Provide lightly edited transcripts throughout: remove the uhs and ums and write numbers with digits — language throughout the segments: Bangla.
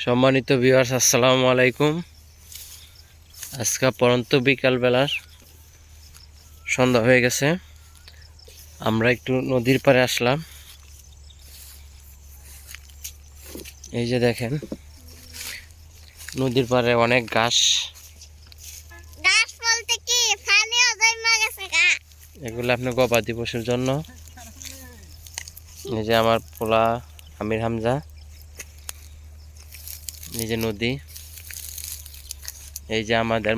সম্মানিত ভিউয়ার্স, আসসালামু আলাইকুম। আজকে পরন্ত বিকাল বেলার সন্ধ্যা হয়ে গেছে। আমরা একটু নদীর পাড়ে আসলাম। এই যে দেখেন, নদীর পাড়ে অনেক ঘাস। বলতে কি পানিও জমা গেছে গা। এগুলো আপনি গবাদি পশুর জন্য। এই যে আমার পোলা আমির হামজা, এই যে নদী। এই যে আমাদের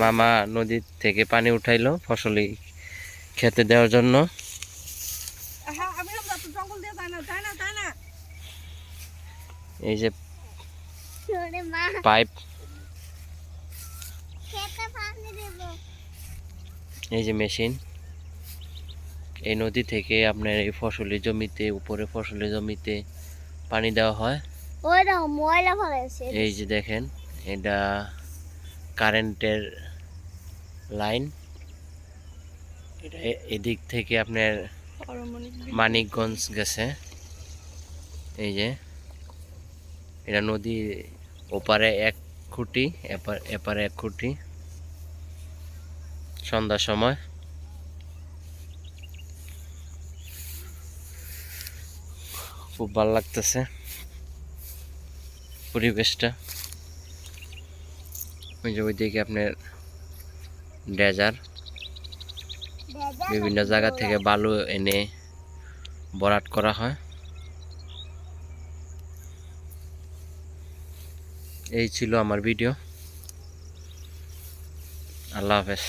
মামা নদী থেকে পানি উঠাইলো ফসলি খেতে দেওয়ার জন্য। এই যে পাইপ, এই যে মেশিন। এই নদী থেকে আপনার এই ফসলি জমিতে, উপরে ফসলি জমিতে পানি দেওয়া হয়। এই যে দেখেন, এটা কারেন্টের লাইন। এটা এদিক থেকে আপনার মানিকগঞ্জ গেছে। এই যে এটা নদী, ওপারে 1 খুঁটি, এপারে 1 খুঁটি। সন্ধ্যার সময় খুব ভালো লাগতেছে পরিবেশটা। ওই যে ওইদিকে আপনার ডেজার, বিভিন্ন জায়গা থেকে বালু এনে ভরাট করা হয়। এই ছিল আমার ভিডিও। আল্লাহ হাফেজ।